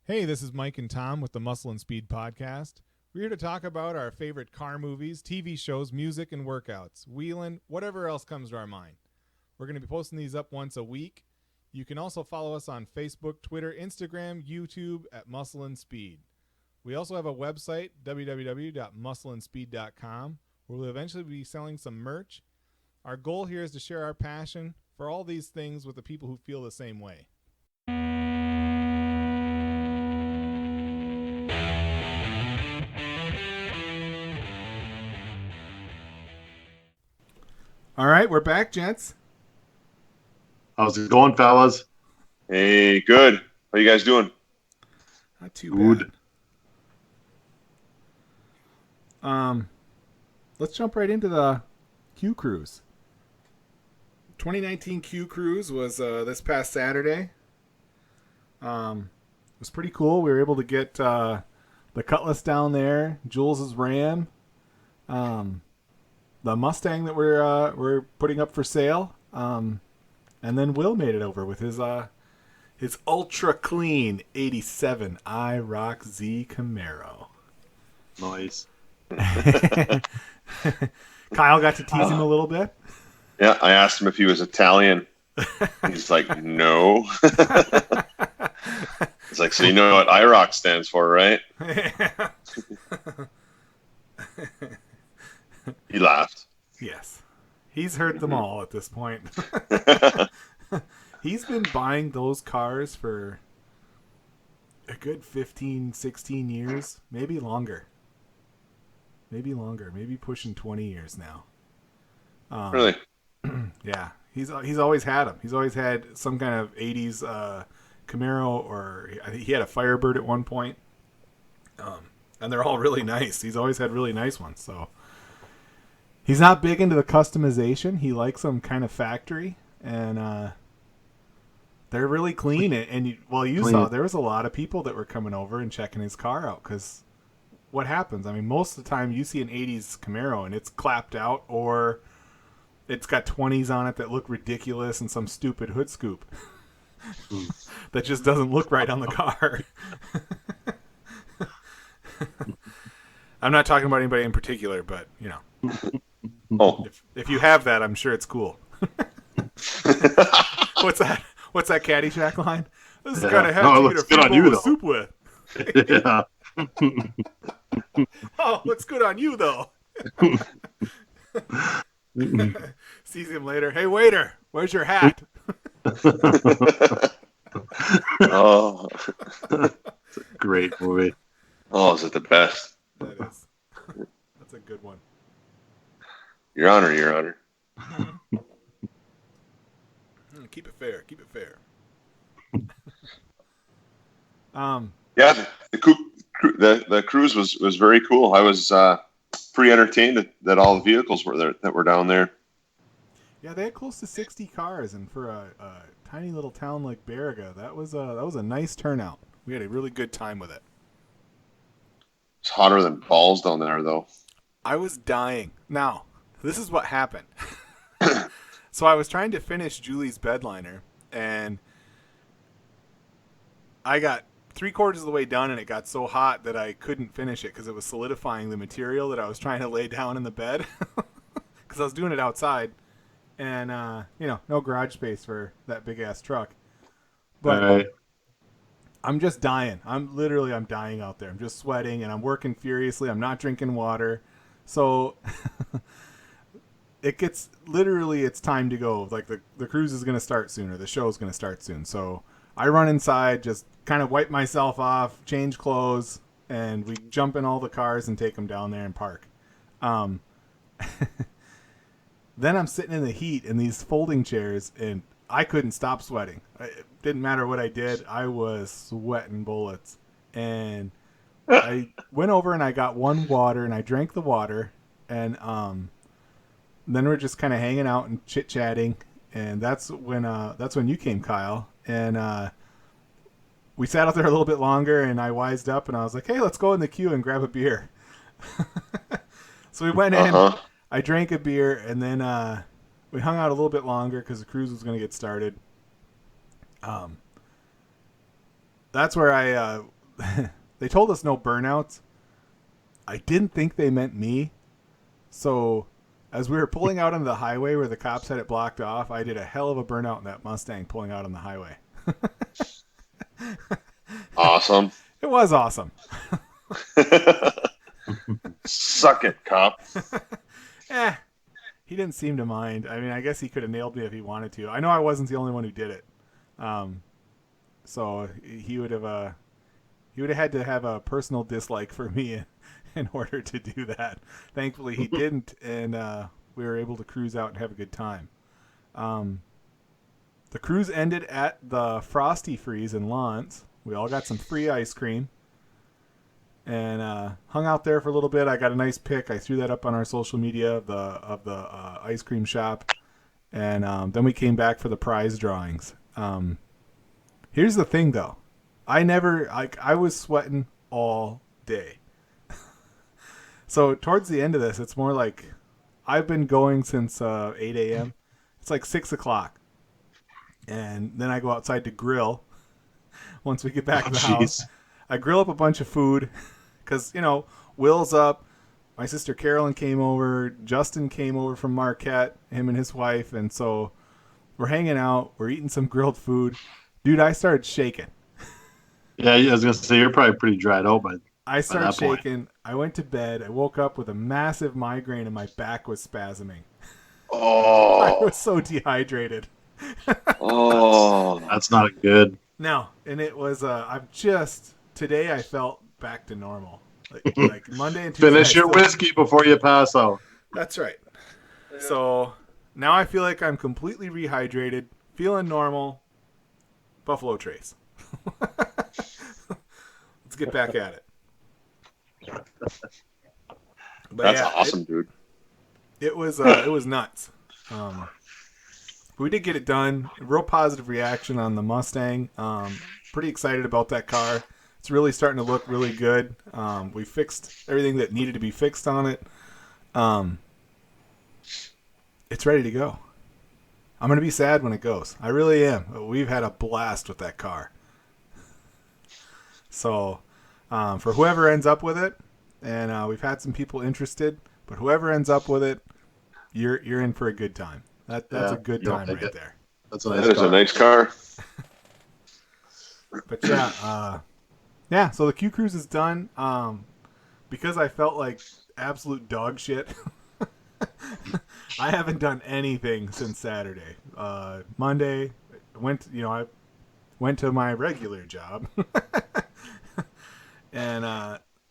Hey, this is Mike and Tom with the Muscle and Speed podcast. We're here to talk about our favorite car movies, TV shows, music, and workouts, wheeling, whatever else comes to our mind. We're going to be posting these up once a week. You can also follow us on Facebook, Twitter, Instagram, YouTube at Muscle and Speed. We also have a website, www.muscleandspeed.com, where we'll eventually be selling some merch. Our goal here is to share our passion for all these things with the people who feel the same way. All right, we're back, gents. How's it going, fellas? Hey, good. How you guys doing? Not too bad. Let's jump right into the Q Cruise. 2019 Q Cruise was this past Saturday. It was pretty cool. We were able to get the Cutlass down there, Jules' Ram, the Mustang that we're putting up for sale, and then Will made it over with his ultra clean '87 IROC Z Camaro. Nice. Kyle got to tease him a little bit. Yeah, I asked him if he was Italian. He's like, no. It's like, so you know what IROC stands for, right? He laughed. Yes. He's heard them all at this point. He's been buying those cars for a good 15, 16 years, maybe longer. Maybe pushing 20 years now. Really? Yeah, he's always had them. He's always had some kind of 80s Camaro, or I think he had a Firebird at one point. And they're all really nice. He's always had really nice ones. So he's not big into the customization. He likes them kind of factory, and they're really clean. And you saw there was a lot of people that were coming over and checking his car out, because what happens? I mean, most of the time you see an 80s Camaro and it's clapped out, or it's got 20s on it that look ridiculous and some stupid hood scoop that just doesn't look right on the car. I'm not talking about anybody in particular, but, you know. Oh. If you have that, I'm sure it's cool. What's that? What's that Caddyshack line? This is kind of hefty to get a free bowl of soup with. Yeah. Oh, looks good on you, though. Sees him later. Hey, waiter, where's your hat? Oh. It's a great movie. Oh, is it the best? That is. That's a good one. Your Honor, Your Honor. Keep it fair. Keep it fair. Yeah, the cruise was very cool. I was pretty entertained that all the vehicles were there that were down there. Yeah, they had close to 60 cars, and for a tiny little town like Baraga, that was a nice turnout. We had a really good time with it. It's hotter than balls down there, though. I was dying. Now, this is what happened. So I was trying to finish Julie's bedliner, and I got 3/4 of the way done, and it got so hot that I couldn't finish it because it was solidifying the material that I was trying to lay down in the bed, because I was doing it outside, and no garage space for that big ass truck. But I'm just dying. I'm dying out there. I'm just sweating, and I'm working furiously. I'm not drinking water, so it's time to go. Like the cruise is going to start soon, or the show is going to start soon. So I run inside, just kind of wipe myself off, change clothes, and we jump in all the cars and take them down there and park. Then I'm sitting in the heat in these folding chairs, and I couldn't stop sweating. It didn't matter what I did. I was sweating bullets. And I went over and I got one water, and I drank the water, and then we're just kind of hanging out and chit-chatting, and that's when you came, Kyle, and we sat out there a little bit longer, and I wised up, and I was like, hey, let's go in the queue and grab a beer. So we went in, I drank a beer, and then we hung out a little bit longer because the cruise was going to get started. That's where they told us no burnouts. I didn't think they meant me. So as we were pulling out on the highway where the cops had it blocked off, I did a hell of a burnout in that Mustang pulling out on the highway. Awesome. It was awesome. Suck it, cop. He didn't seem to mind. I mean, I guess he could have nailed me if he wanted to. I know I wasn't the only one who did it. So he would have had to have a personal dislike for me in order to do that. Thankfully, he didn't, and we were able to cruise out and have a good time. The cruise ended at the Frosty Freeze in Lawrence. We all got some free ice cream and hung out there for a little bit. I got a nice pic. I threw that up on our social media of the ice cream shop, and then we came back for the prize drawings. Here's the thing, though. I was sweating all day. So towards the end of this, it's more like I've been going since 8 a.m. It's like 6 o'clock. And then I go outside to grill. Once we get back to the house, I grill up a bunch of food because, Will's up. My sister Carolyn came over. Justin came over from Marquette, him and his wife. And so we're hanging out. We're eating some grilled food. Dude, I started shaking. Yeah, I was going to say, you're probably pretty dried out I started shaking. Point. I went to bed. I woke up with a massive migraine and my back was spasming. Oh. I was so dehydrated. Oh. That's not good. No, and it was, today I felt back to normal. Like Monday and Tuesday. Finish your whiskey before you pass out. That's right. So now I feel like I'm completely rehydrated, feeling normal. Buffalo Trace. Let's get back at it. But that's awesome, dude. It was nuts. We did get it done. Real positive reaction on the Mustang. Pretty excited about that car. It's really starting to look really good. We fixed everything that needed to be fixed on it. It's ready to go. I'm going to be sad when it goes. I really am. We've had a blast with that car. So for whoever ends up with it, and we've had some people interested, but whoever ends up with it, you're in for a good time. That's a good time right there. That's a nice That is a nice car. But yeah. So the Q Cruise is done. Because I felt like absolute dog shit. I haven't done anything since Saturday. Monday, I went to my regular job, and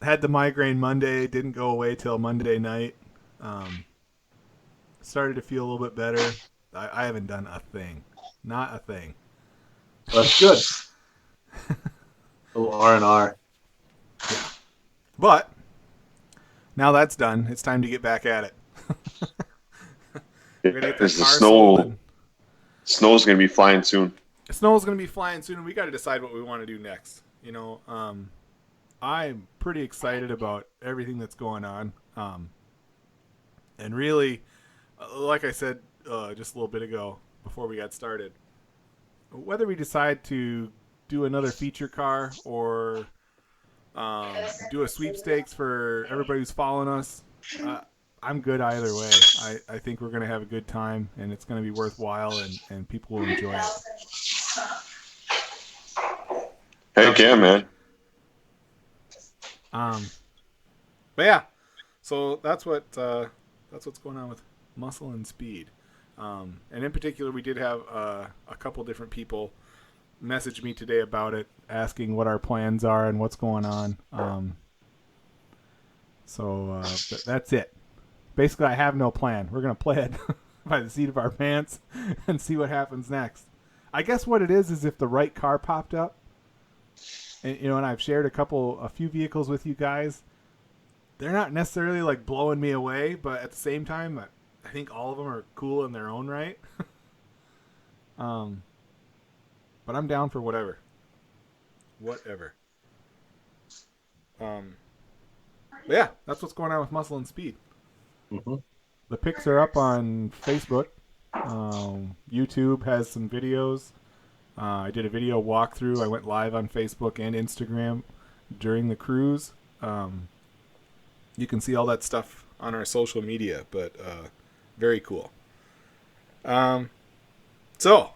had the migraine Monday. Didn't go away till Monday night. Started to feel a little bit better. I haven't done a thing. Not a thing. That's good. A little R&R. Yeah. But now that's done. It's time to get back at it. Because the snow's going to be flying soon. The snow's going to be flying soon, and we got to decide what we want to do next. I'm pretty excited about everything that's going on. And really, like I said just a little bit ago before we got started, whether we decide to do another feature car or do a sweepstakes for everybody who's following us, I'm good either way. I think we're going to have a good time, and it's going to be worthwhile, and people will enjoy it. Heck yeah, man. But yeah, so that's what's going on with Muscle and Speed. And in particular, we did have a couple different people message me today about it, asking what our plans are and what's going on. So that's it. Basically, I have no plan. We're going to play it by the seat of our pants and see what happens next. I guess what it is if the right car popped up, and I've shared a few vehicles with you guys. They're not necessarily like blowing me away, but at the same time, I think all of them are cool in their own right. But I'm down for whatever. Whatever. But yeah, that's what's going on with Muscle and Speed. Mm-hmm. The pics are up on Facebook. YouTube has some videos. I did a video walkthrough. I went live on Facebook and Instagram. during the cruise. You can see all that stuff on our social media, but very cool. So,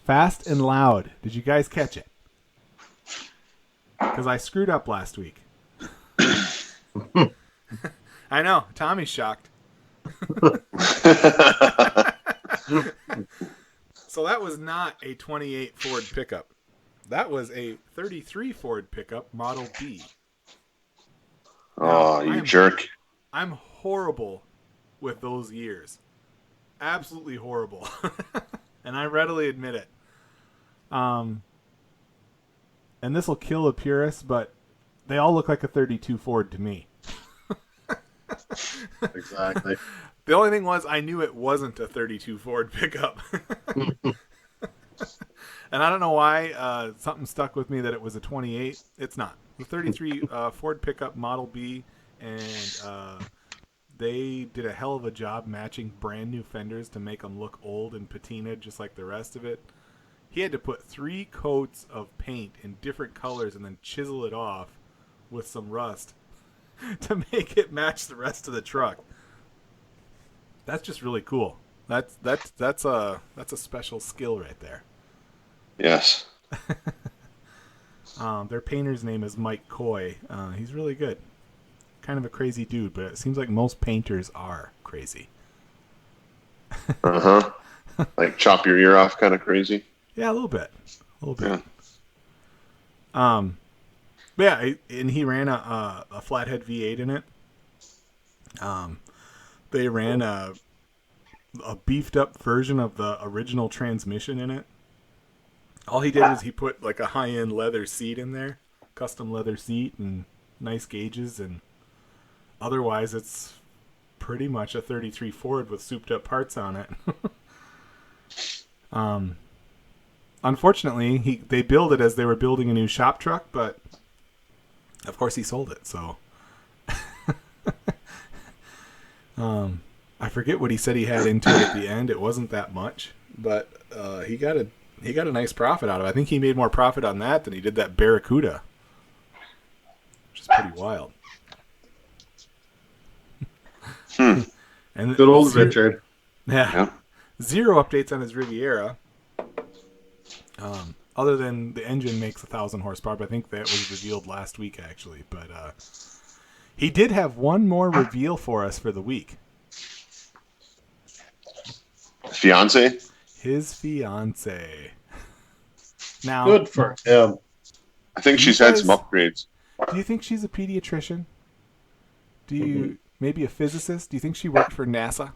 Fast and Loud. Did you guys catch it? Because I screwed up last week. I know. Tommy's shocked. So that was not a 28 Ford pickup. That was a 33 Ford pickup, Model B. Oh, you jerk. I'm horrible with those years. Absolutely horrible. And I readily admit it. And this will kill a purist, but they all look like a 32 Ford to me. Exactly. The only thing was I knew it wasn't a 32 Ford pickup. And I don't know why something stuck with me that it was a 28. It's not. The 33 Ford pickup Model B, and they did a hell of a job matching brand new fenders to make them look old and patina just like the rest of it. He had to put 3 coats of paint in different colors and then chisel it off with some rust to make it match the rest of the truck. That's just really cool. That's a special skill right there. Yes. Their painter's name is Mike Coy. He's really good. Kind of a crazy dude, but it seems like most painters are crazy. Uh-huh. Like chop your ear off kind of crazy? Yeah, a little bit. Yeah, and he ran a flathead V8 in it. They ran a beefed up version of the original transmission in it. All he did was he put like a high-end leather seat in there, custom leather seat and nice gauges, and otherwise it's pretty much a 33 Ford with souped up parts on it. Unfortunately, they built it as they were building a new shop truck, but of course he sold it, so I forget what he said he had into it at the end. It wasn't that much, but he got a nice profit out of it. I think he made more profit on that than he did that Barracuda, which is pretty wild. And Good old Richard. Yeah. Zero updates on his Riviera. Other than the engine makes 1,000 horsepower, but I think that was revealed last week, actually. But he did have one more reveal for us for the week. Fiance? His fiance. Now, Good for him. I think she's had some upgrades. Do you think she's a pediatrician? Do you maybe a physicist? Do you think she worked for NASA?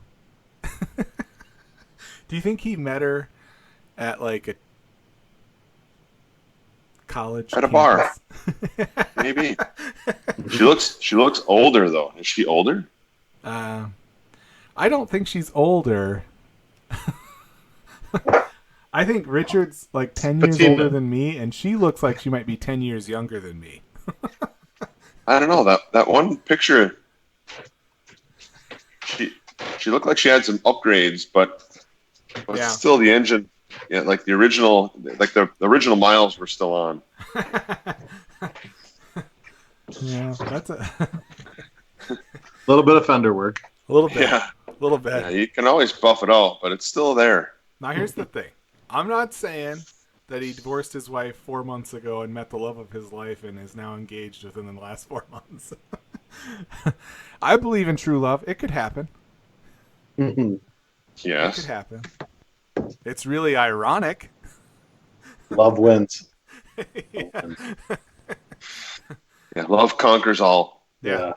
Do you think he met her at like a college at a campus? bar? Maybe. She looks older though. Is she older? I don't think she's older. I think Richard's like 10 years older than me, and she looks like she might be 10 years younger than me. I don't know. That one picture, she looked like she had some upgrades, but yeah. Still the engine, yeah, like the original miles were still on. Yeah, that's a little bit of fender work. A little bit. Yeah. A little bit. Yeah, you can always buff it out, but it's still there. Now, here's the thing. I'm not saying that he divorced his wife 4 months ago and met the love of his life and is now engaged within the last 4 months. I believe in true love. It could happen. Yes. It could happen. It's really ironic. Love wins. Yeah. Yeah, love conquers all. Yeah.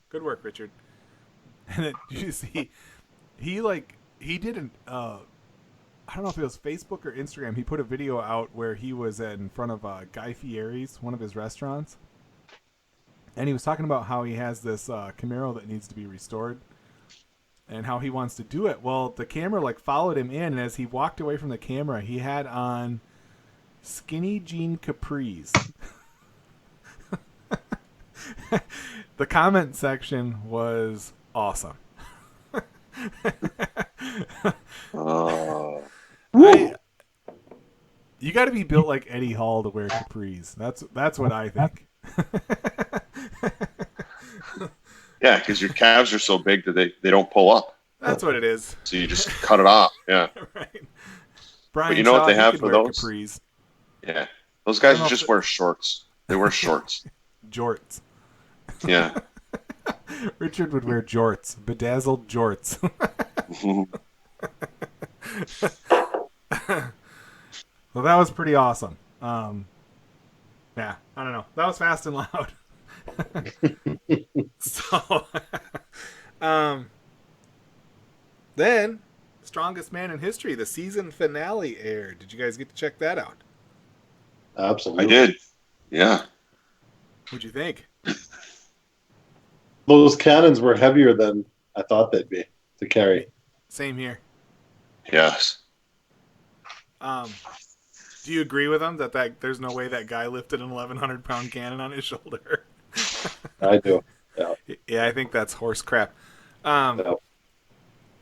Good work, Richard. And then, you see, he did an I don't know if it was Facebook or Instagram. He put a video out where he was in front of Guy Fieri's, one of his restaurants, and he was talking about how he has this Camaro that needs to be restored and how he wants to do it. Well, the camera followed him in, and as he walked away from the camera, he had on skinny jean capris. The comment section was awesome. You got to be built like Eddie Hall to wear capris. That's what I think. Yeah, because your calves are so big that they don't pull up. That's what it is. So you just cut it off. Yeah. Right. But Brian you know what Shaw, they he have could for wear those? capris. Yeah. Those I guys don't know just if wear shorts. They wear shorts. Jorts. Yeah. Richard would wear jorts, bedazzled jorts. Well, that was pretty awesome. Yeah, I don't know. That was fast and loud. So, then, Strongest Man in History, the season finale aired. Did you guys get to check that out? Absolutely. I did. Yeah. What'd you think? Those cannons were heavier than I thought they'd be to carry. Same here. Yes. Do you agree with him that there's no way that guy lifted an 1,100-pound cannon on his shoulder? I do. Yeah. Yeah, I think that's horse crap. Yeah.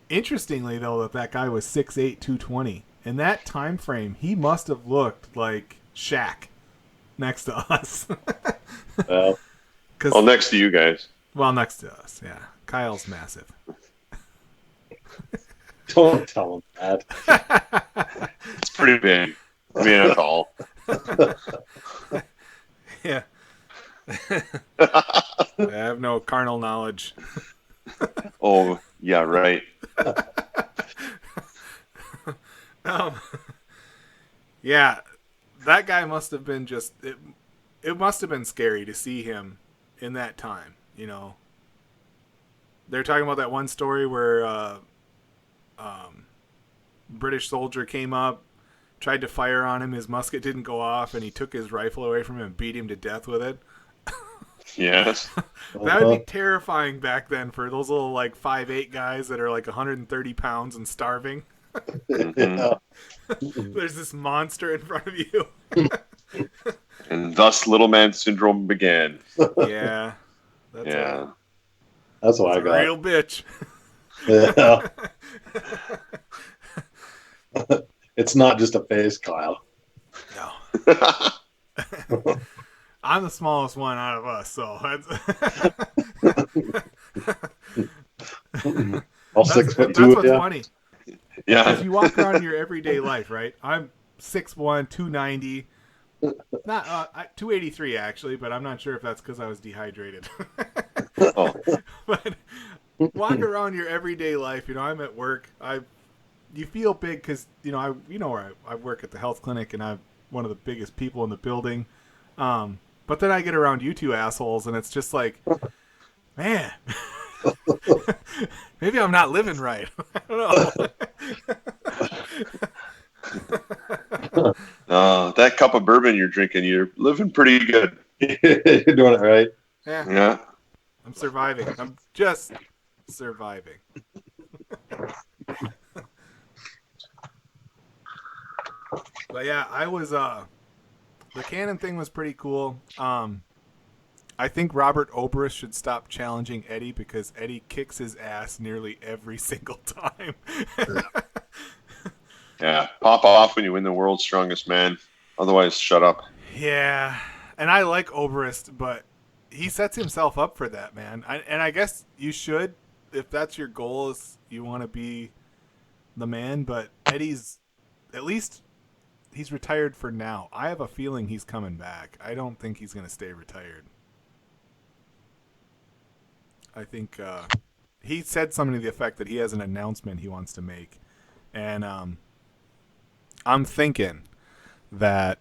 Interestingly, though, that guy was 6'8", 220. In that time frame, he must have looked like Shaq next to us. Well, Well, next to you guys. Well, next to us, yeah. Kyle's massive. don't tell him that. It's pretty big. I mean, that's all. Yeah. I have no carnal knowledge. Oh, yeah, right. Yeah, that guy must have been just... It must have been scary to see him in that time, you know. They're talking about that one story where British soldier came up, tried to fire on him, his musket didn't go off, and he took his rifle away from him and beat him to death with it. Yes. That would be terrifying back then for those little, like, 5'8" guys that are, like, 130 pounds and starving. Yeah. There's this monster in front of you. And thus Little Man Syndrome began. Yeah. Yeah. That's what I That's a got. real bitch. Yeah. It's not just a phase, Kyle. No. I'm the smallest one out of us, so All 6'2". that's what's Yeah. funny. Yeah. If you walk around in your everyday life, right? I'm 6'1", 290. Not 283 actually, but I'm not sure if that's because I was dehydrated. Oh. But walk around your everyday life. You know, I'm at work. You feel big because where I work at the health clinic, and I'm one of the biggest people in the building. But then I get around you two assholes, and it's just like, man, maybe I'm not living right. I don't know. That cup of bourbon you're drinking, you're living pretty good. You're doing it right. Yeah. I'm surviving. I'm just surviving. But yeah, I was the cannon thing was pretty cool. I think Robert Obrist should stop challenging Eddie because Eddie kicks his ass nearly every single time. Yeah. Pop off when you win the world's strongest man. Otherwise, shut up. Yeah, and I like Obrist, but he sets himself up for that, man. And I guess you should, if that's your goal, is you want to be the man. But Eddie's, at least, he's retired for now. I have a feeling he's coming back. I don't think he's going to stay retired. I think he said something to the effect that he has an announcement he wants to make, and I'm thinking that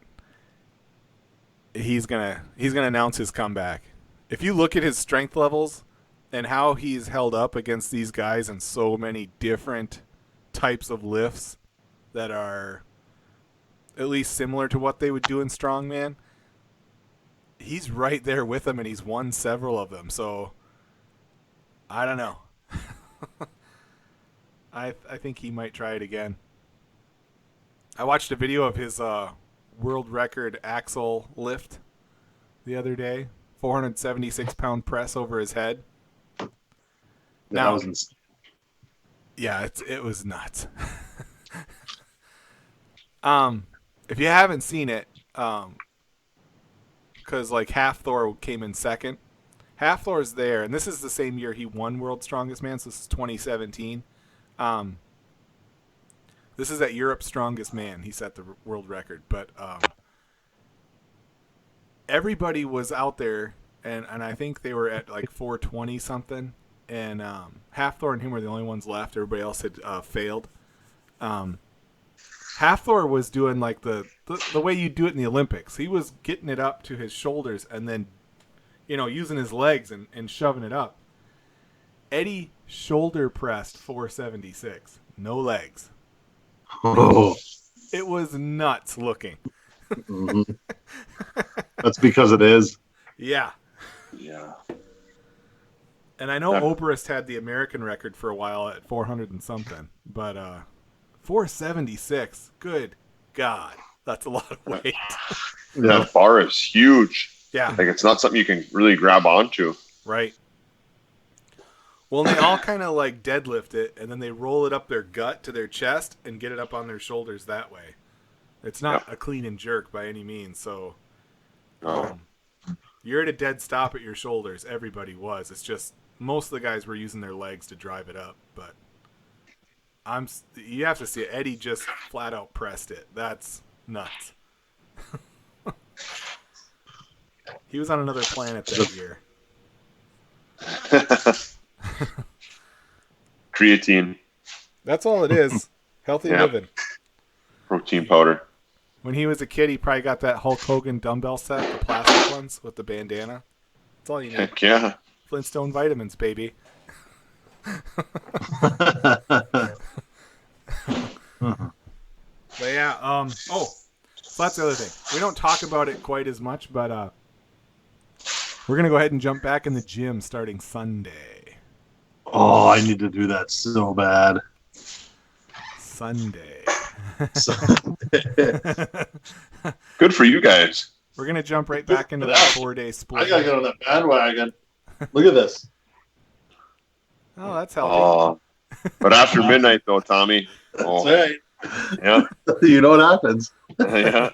he's gonna announce his comeback. If you look at his strength levels and how he's held up against these guys in so many different types of lifts that are at least similar to what they would do in strongman, he's right there with them, and he's won several of them. So I don't know. I think he might try it again. I watched a video of his world record axle lift the other day. 476-pound press over his head. Now, yeah, it was nuts. If you haven't seen it, because like Half Thor came in second. Half Thor's there, and this is the same year he won World's Strongest Man, so this is 2017. This is at Europe's Strongest Man. He set the world record, but everybody was out there, and I think they were at like 420 something, and Half Thor and him were the only ones left. Everybody else had failed. Half Thor was doing like the way you do it in the Olympics. He was getting it up to his shoulders and then, using his legs and shoving it up. Eddie shoulder pressed 476. No legs. Oh. It was nuts looking. Mm-hmm. That's because it is. Yeah. Yeah. And I know Oberist had the American record for a while at 400 and something, but 476. Good God, that's a lot of weight. That bar is huge. Yeah. Like it's not something you can really grab onto. Right. Well, and they all kind of like deadlift it, and then they roll it up their gut to their chest and get it up on their shoulders that way. It's not a clean and jerk by any means, so you're at a dead stop at your shoulders. Everybody was. It's just most of the guys were using their legs to drive it up, but you have to see it. Eddie just flat out pressed it. That's nuts. He was on another planet that year. Creatine. That's all it is. Healthy living. Protein powder. When he was a kid, he probably got that Hulk Hogan dumbbell set, the plastic ones with the bandana. That's all you need. Heck yeah. Flintstone vitamins, baby. But yeah, so that's the other thing. We don't talk about it quite as much, but we're going to go ahead and jump back in the gym starting Sunday. Oh, I need to do that so bad. Sunday. Good for you guys. We're going to jump right back into that 4-day split. I got to get on that bandwagon. Look at this. Oh, that's healthy. Oh, but after midnight, though, Tommy. Oh, That's right. yeah. You know what happens. Yeah.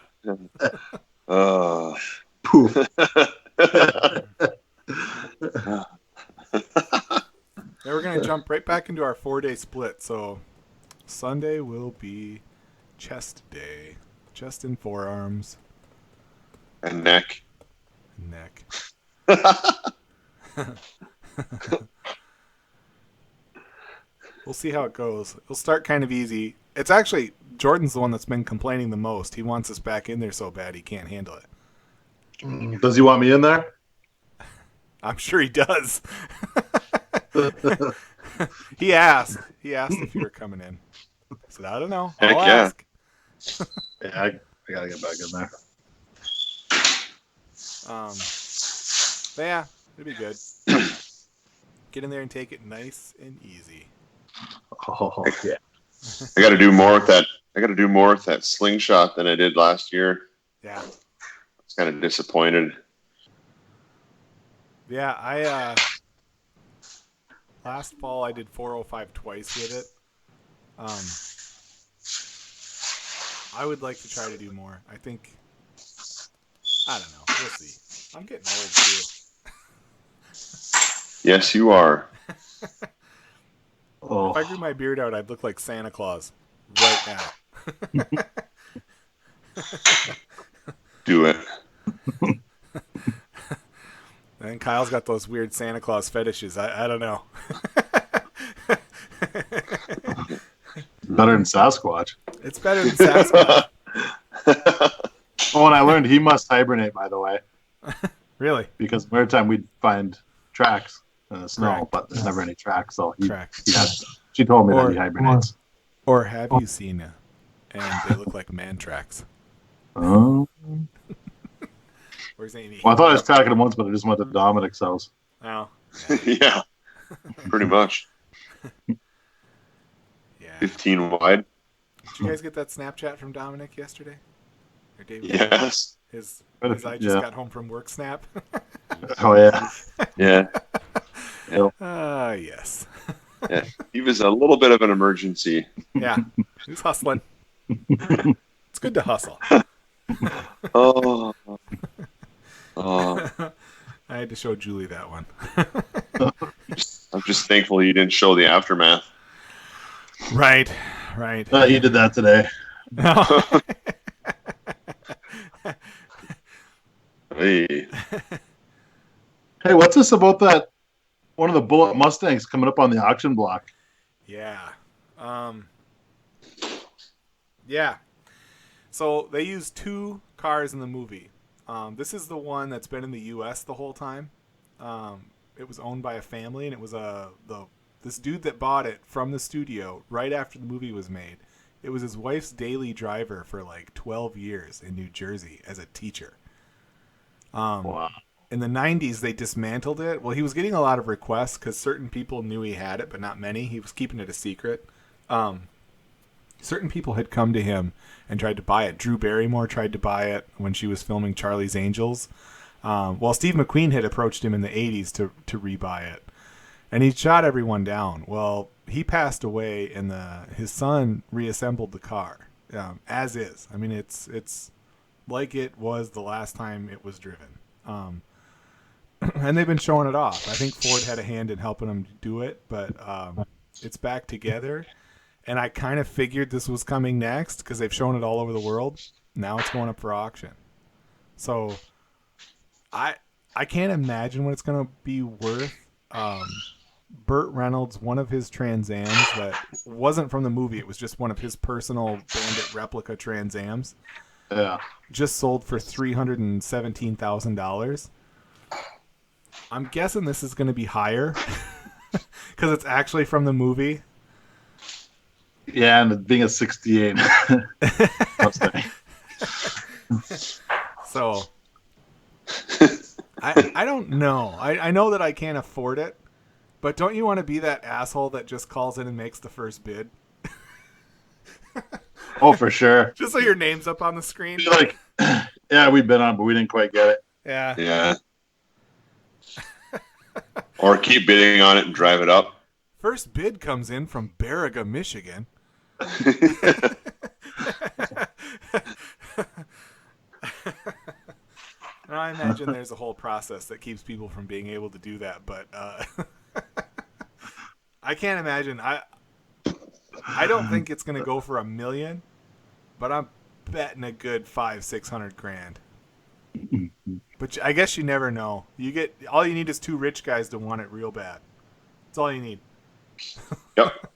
Poof. Then we're going to jump right back into our 4-day split. So Sunday will be chest day. Chest and forearms. And neck. Neck. We'll see how it goes. It'll start kind of easy. It's actually, Jordan's the one that's been complaining the most. He wants us back in there so bad he can't handle it. Does he want me in there? I'm sure he does. He asked if you were coming in. I said, I don't know. Heck I'll yeah. ask. Yeah, I got to get back in there. But yeah, it'll be good. Get in there and take it nice and easy. Oh, yeah. I got to do more with that. I got to do more with that slingshot than I did last year. Yeah. I was kind of disappointed. Yeah, I last fall I did 405 twice with it. I would like to try to do more. I think, I don't know. We'll see. I'm getting old too. Yes, you are. Oh. If I grew my beard out, I'd look like Santa Claus right now. Do it. And Kyle's got those weird Santa Claus fetishes. I don't know. Better than Sasquatch. It's better than Sasquatch. Oh, and I learned he must hibernate, by the way. Really? Because every time we'd find tracks in the snow, Correct. but there's never any tracks. So Tracks. she told me that he hibernates. Or have you seen it? And they look like man tracks. Oh. Where's Amy? Well, I thought I was tracking him once, but I just went to Dominic's house. Oh. Yeah, pretty much. Yeah. 15 wide. Did you guys get that Snapchat from Dominic yesterday? Or David? Yes. His I just Yeah. got home from work snap. Oh, yeah. Yeah. Yes. Yeah. He was a little bit of an emergency. Yeah. He was hustling. It's good to hustle. Oh. I had to show Julie that one. I'm just thankful you didn't show the aftermath. Right. You did that today. No. Hey. Hey, what's this about that one of the Bullet Mustangs coming up on the auction block? Yeah. Yeah. So they used 2 cars in the movie. This is the one that's been in the U.S. the whole time. It was owned by a family, and it was this dude that bought it from the studio right after the movie was made. It was his wife's daily driver for like 12 years in New Jersey as a teacher. Wow. In the 90s, they dismantled it. Well, he was getting a lot of requests because certain people knew he had it, but not many. He was keeping it a secret. Certain people had come to him and tried to buy it. Drew Barrymore tried to buy it when she was filming Charlie's Angels. Well, Steve McQueen had approached him in the 80s to rebuy it. And he shot everyone down. Well, he passed away, and his son reassembled the car as is. I mean, it's like it was the last time it was driven. And they've been showing it off. I think Ford had a hand in helping them do it, but it's back together. And I kind of figured this was coming next because they've shown it all over the world. Now it's going up for auction. So I can't imagine what it's going to be worth. Burt Reynolds, one of his Trans Ams that wasn't from the movie, it was just one of his personal Bandit replica Trans Ams. Yeah. Just sold for $317,000. I'm guessing this is going to be higher because it's actually from the movie. Yeah, and it being a 68. So I don't know. I know that I can't afford it, but don't you want to be that asshole that just calls in and makes the first bid? Oh, for sure. Just so your name's up on the screen. Be like, yeah, we've been on, but we didn't quite get it. Yeah. Yeah. Or keep bidding on it and drive it up. First bid comes in from Baraga, Michigan. Now, I imagine there's a whole process that keeps people from being able to do that, but I can't imagine. I don't think it's going to go for $1 million, but I'm betting a good $500,000-$600,000. But I guess you never know. All you need is 2 rich guys to want it real bad. That's all you need. Yep.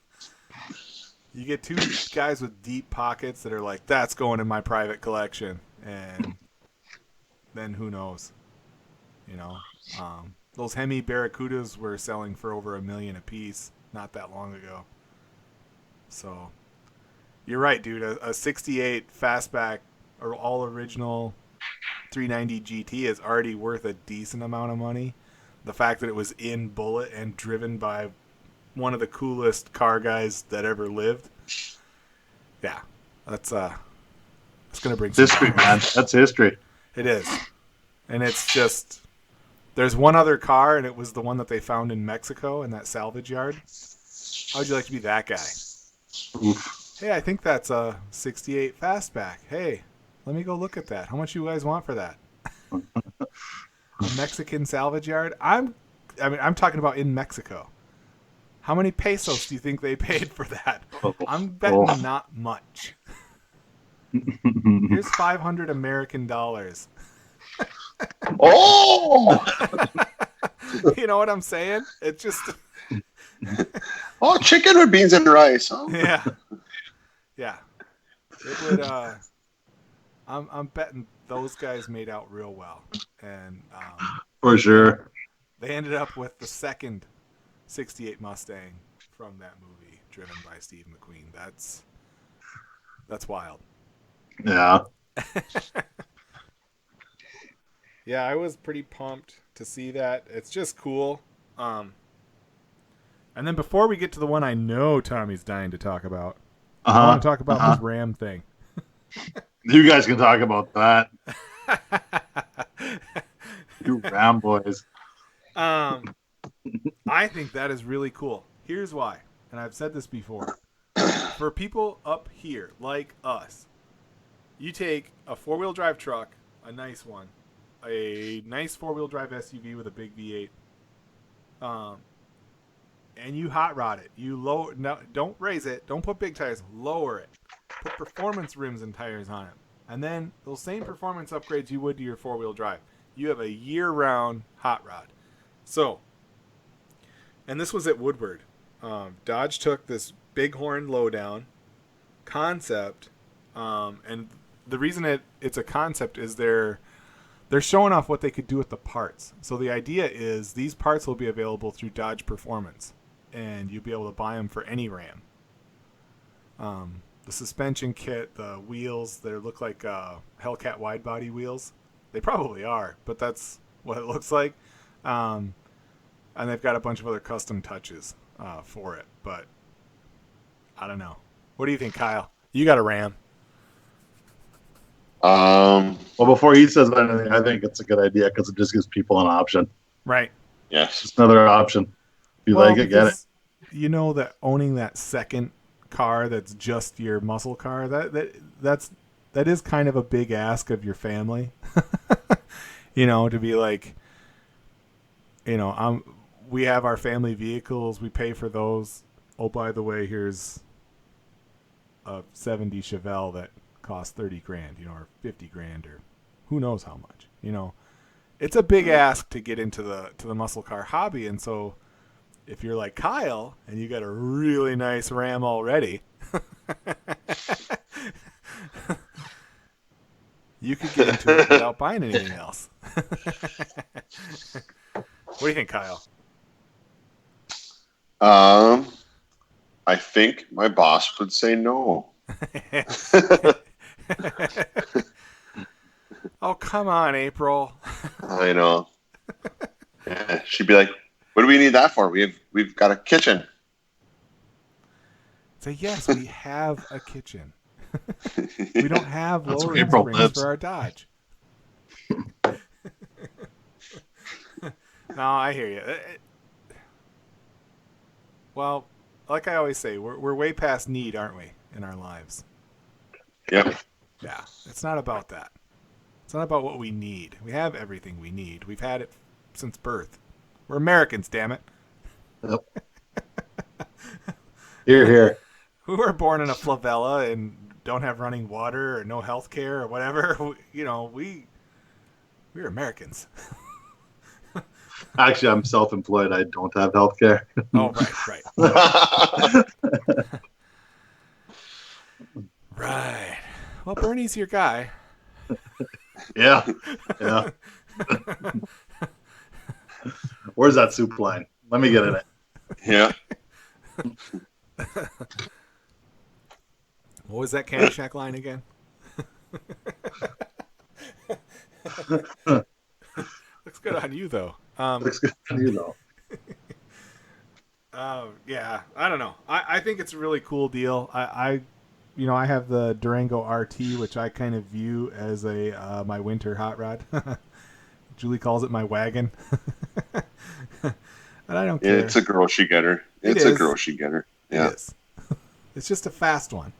You get 2 guys with deep pockets that are like, that's going in my private collection, and then who knows? You know, those Hemi Barracudas were selling for over $1 million a piece not that long ago. So you're right, dude. A 68 fastback or all original 390 GT is already worth a decent amount of money. The fact that it was in Bullet and driven by one of the coolest car guys that ever lived. Yeah, that's gonna bring some history, man. That's history. It is, and it's just there's one other car, and it was the one that they found in Mexico in that salvage yard. How would you like to be that guy? Oof. Hey, I think that's a 68 fastback. Hey, let me go look at that. How much you guys want for that? A Mexican salvage yard? I'm talking about in Mexico. How many pesos do you think they paid for that? I'm betting not much. Here's 500 American dollars. Oh! You know what I'm saying? It's just... Oh, chicken with beans and rice. Oh. Yeah. Yeah. It would, I'm betting those guys made out real well. And for sure. They ended up with the second 68 Mustang from that movie, driven by Steve McQueen. That's wild. Yeah. Yeah, I was pretty pumped to see that. It's just cool. And then before we get to the one I know Tommy's dying to talk about, I want to talk about this Ram thing. You guys can talk about that. You Ram boys. I think that is really cool. Here's why, and I've said this before. For people up here, like us, You take a 4-wheel drive truck, a nice one, a nice 4-wheel drive SUV with a big V8, and you hot rod it. You don't raise it. Don't put big tires. Lower it. Put performance rims and tires on it. And then those same performance upgrades you would to your 4-wheel drive. You have a year-round hot rod. So, and this was at Woodward. Dodge took this Bighorn Lowdown concept, and the reason it's a concept is they're showing off what they could do with the parts. So the idea is these parts will be available through Dodge Performance, and you'll be able to buy them for any Ram. The suspension kit, the wheels, they look like Hellcat wide body wheels. They probably are, but that's what it looks like. And they've got a bunch of other custom touches for it, but I don't know. What do you think, Kyle? You got a Ram. Well, before he says anything, I think it's a good idea because it just gives people an option. Right. Yes. It's another option. If you like it, get it. You know that owning that second car that's just your muscle car, that is kind of a big ask of your family. To be like, we have our family vehicles, we pay for those. Oh, by the way, here's a 70 Chevelle that costs 30 grand, or 50 grand, or who knows how much. It's a big ask to get into the muscle car hobby, and so if you're like Kyle and you got a really nice Ram already, you could get into it without buying anything else. What do you think, Kyle? I think my boss would say no. Oh, come on, April. I know. Yeah, she'd be like, "What do we need that for? We've got a kitchen." Say, yes, we have a kitchen. We don't have lowering April springs lives. for our Dodge. No, I hear you. Well, like I always say, we're way past need, aren't we, in our lives? Yep. Yeah, it's not about that. It's not about what we need. We have everything we need. We've had it since birth. We're Americans, damn it. Yep. Here. Who are born in a favela and don't have running water or no health care or whatever, we're Americans. Actually, I'm self-employed. I don't have health care. Oh, right. Right. Well, Bernie's your guy. Yeah. Where's that soup line? Let me get in it. Yeah. What was that Caddyshack line again? Looks good on you, though. Looks good on you, though. Yeah, I don't know. I think it's a really cool deal. I have the Durango RT, which I kind of view as my winter hot rod. Julie calls it my wagon. And I don't care. It's a grocery getter. It's a grocery getter. Yeah. It is. It's just a fast one.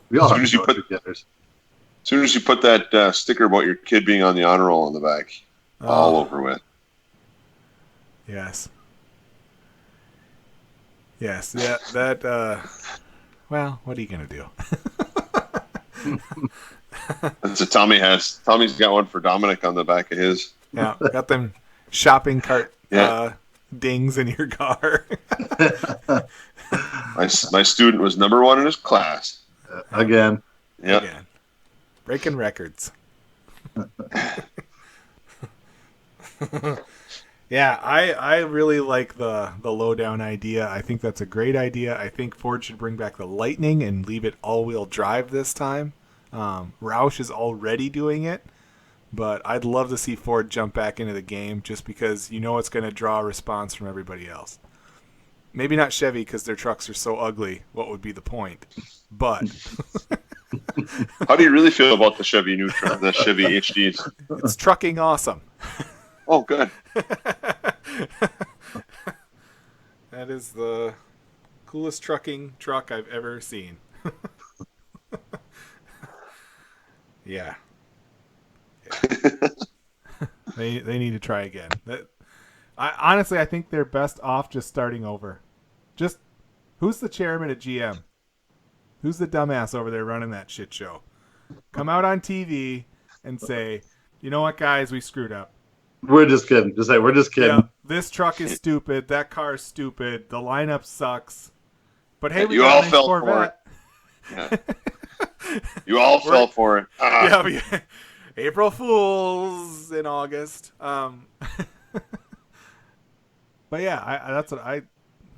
We all As have soon grocery getters. As soon as you put that sticker about your kid being on the honor roll on the back, all over with. Yes. Yes. Yeah. That. Well, what are you gonna do? That's what Tommy has. Tommy's got one for Dominic on the back of his. Yeah. Got them shopping cart dings in your car. My student was number one in his class. Again. Yep. Again. Breaking records. Yeah, I really like the lowdown idea. I think that's a great idea. I think Ford should bring back the Lightning and leave it all-wheel drive this time. Roush is already doing it, but I'd love to see Ford jump back into the game just because it's going to draw a response from everybody else. Maybe not Chevy because their trucks are so ugly. What would be the point? But how do you really feel about the Chevy new truck, the Chevy HDs? It's trucking awesome. Oh, good. That is the coolest trucking truck I've ever seen. Yeah. They need to try again. Honestly, I think they're best off just starting over. Just who's the chairman at GM? Who's the dumbass over there running that shit show? Come out on TV and say, you know what, guys, we screwed up. We're just kidding. Just say we're just kidding. Yeah, this truck is stupid. That car is stupid. The lineup sucks. But hey, we You got all a nice fell Corvette. for it. Yeah. You all fell for it. Yeah, April Fools in August. But yeah, that's what I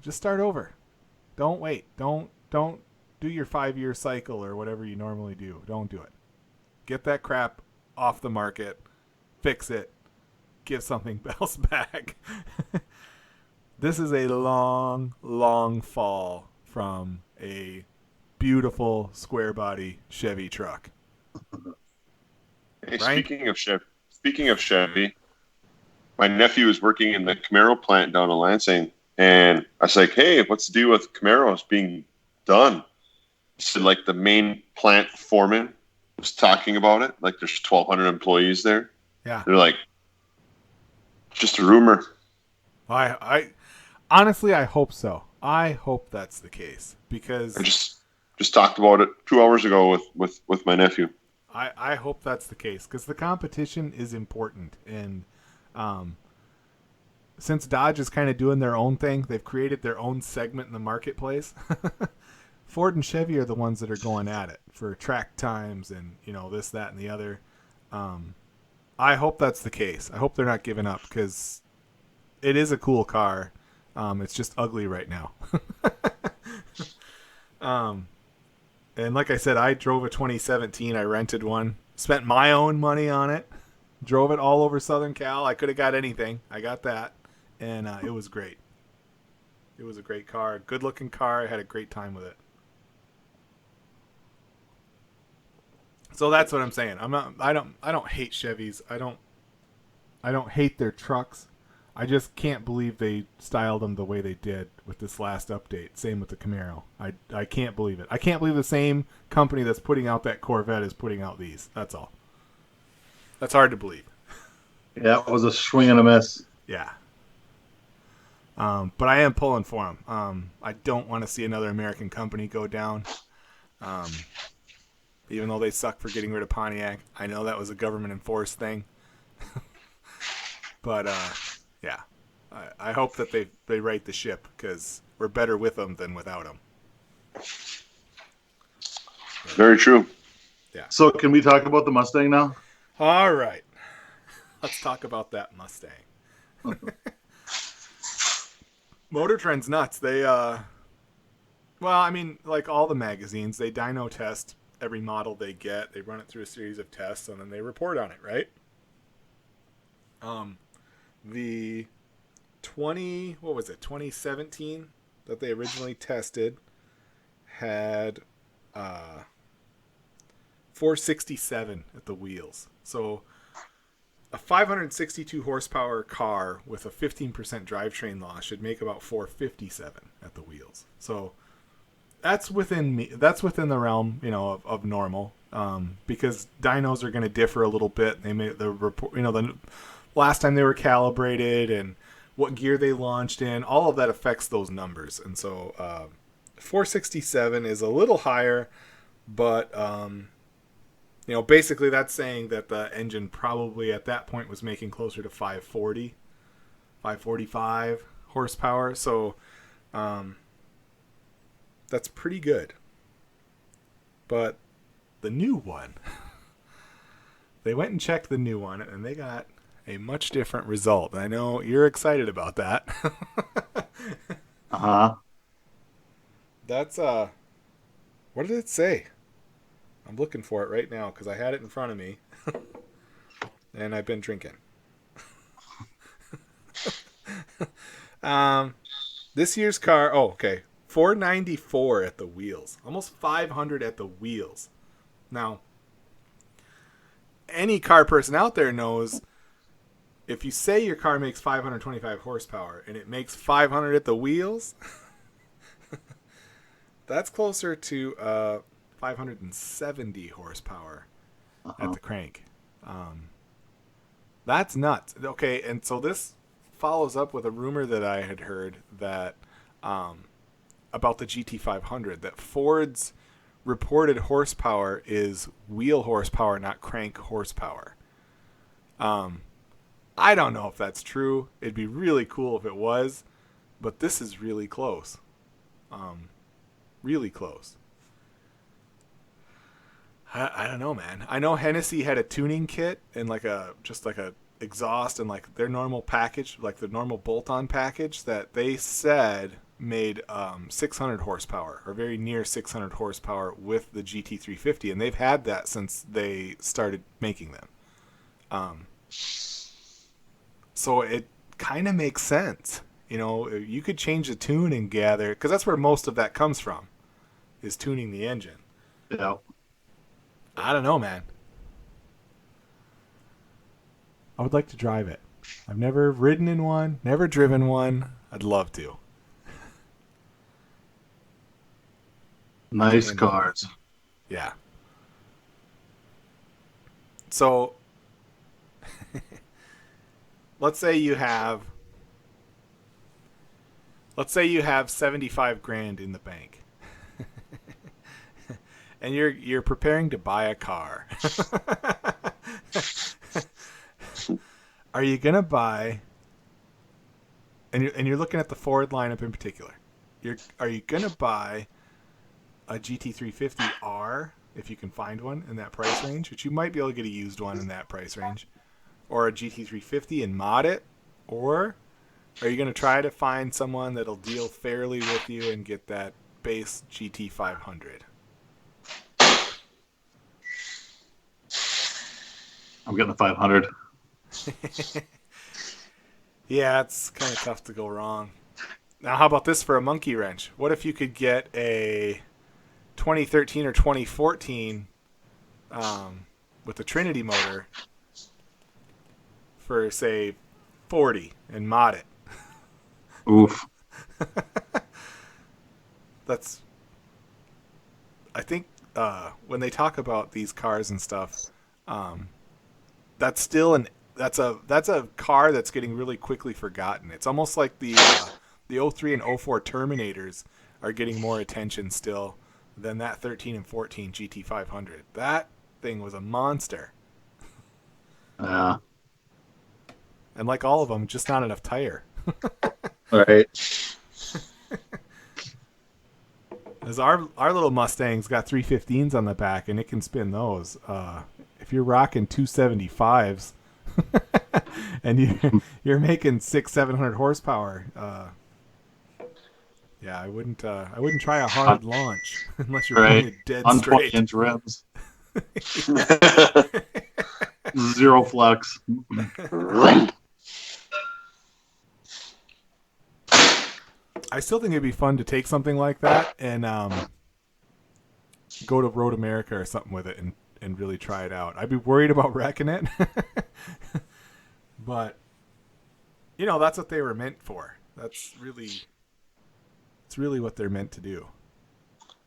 just start over. Don't wait. Don't do your 5-year cycle or whatever you normally do. Don't do it. Get that crap off the market. Fix it. Give something else back. This is a long, long fall from a beautiful square body Chevy truck. Hey, Right? speaking of Chevy, my nephew is working in the Camaro plant down in Lansing, and I was like, "Hey, what's the deal with Camaros being done?" He said, like the main plant foreman was talking about it. Like there's 1,200 employees there. Yeah. They're like, just a rumor. I honestly, I hope so. I hope that's the case because I just talked about it 2 hours ago with my nephew. I hope that's the case because the competition is important, and since Dodge is kind of doing their own thing, they've created their own segment in the marketplace. Ford and Chevy are the ones that are going at it for track times and this, that, and the other. I hope that's the case. I hope they're not giving up because it is a cool car. It's just ugly right now. And like I said, I drove a 2017. I rented one, spent my own money on it, drove it all over Southern Cal. I could have got anything. I got that, and it was great. It was a great car, good looking car. I had a great time with it. So that's what I'm saying. I don't hate Chevys. I don't hate their trucks. I just can't believe they styled them the way they did with this last update. Same with the Camaro. I can't believe it. I can't believe the same company that's putting out that Corvette is putting out these. That's all. That's hard to believe. Yeah, it was a swing and a miss. Yeah. But I am pulling for them. I don't want to see another American company go down. Even though they suck for getting rid of Pontiac. I know that was a government enforced thing. But, yeah. I hope that they right the ship because we're better with them than without them. Very true. Yeah. So can we talk about the Mustang now? All right. Let's talk about that Mustang. Motor Trend's nuts. They, well, I mean, like all the magazines, they dyno test every model they get. They run it through a series of tests, and then they report on it, right? The 2017 that they originally tested had 467 at the wheels. So a 562 horsepower car with a 15% drivetrain loss should make about 457 at the wheels. So that's within the realm, of normal. Because dynos are going to differ a little bit. They made the report, the last time they were calibrated and what gear they launched in, all of that affects those numbers. And so 467 is a little higher, but basically that's saying that the engine probably at that point was making closer to 540, 545 horsepower. So that's pretty good. But the new one, they went and checked the new one and they got a much different result. I know you're excited about that. Uh-huh. That's what did it say? I'm looking for it right now because I had it in front of me and I've been drinking. This year's car, 494 at the wheels, almost 500 at the wheels. Now, any car person out there knows if you say your car makes 525 horsepower and it makes 500 at the wheels, that's closer to 570 horsepower at the crank. That's nuts. Okay, and so this follows up with a rumor that I had heard that about the GT500, that Ford's reported horsepower is wheel horsepower, not crank horsepower. I don't know if that's true. It'd be really cool if it was, but this is really close. Really close. I don't know, man. I know Hennessy had a tuning kit and like a exhaust and like their normal package, like the normal bolt-on package that they said made 600 horsepower or very near 600 horsepower with the GT350, and they've had that since they started making them. So it kind of makes sense. You know, you could change the tune and gather, because that's where most of that comes from, is tuning the engine. Yeah. I don't know, man. I would like to drive it. I've never ridden in one, never driven one. I'd love to. Nice cars. Yeah. So, let's say you have 75 grand in the bank. And you're preparing to buy a car. Are you gonna buy? And you're looking at the Ford lineup in particular. Are you gonna buy a GT350R if you can find one in that price range, which you might be able to get a used one in that price range, or a GT350 and mod it, or are you gonna try to find someone that'll deal fairly with you and get that base GT500? I'm getting a 500. Yeah, it's kind of tough to go wrong. Now, how about this for a monkey wrench? What if you could get a 2013 or 2014 with a Trinity motor for, say, 40 and mod it? Oof. That's, I think, when they talk about these cars and stuff, that's still that's a car that's getting really quickly forgotten. It's almost like the 03 and 04 Terminators are getting more attention still than that 13 and 14 GT500. That thing was a monster. Yeah. And like all of them, just not enough tire. All right. As our little Mustang's got 315s on the back, and it can spin those. If you're rocking 275s and you're making 600-700 horsepower, yeah, I wouldn't try a hard launch unless you're running it dead on straight. 20-inch rims. Zero flex. I still think it'd be fun to take something like that and go to Road America or something with it and really try it out. I'd be worried about wrecking it. But, you know, that's what they were meant for. It's really what they're meant to do.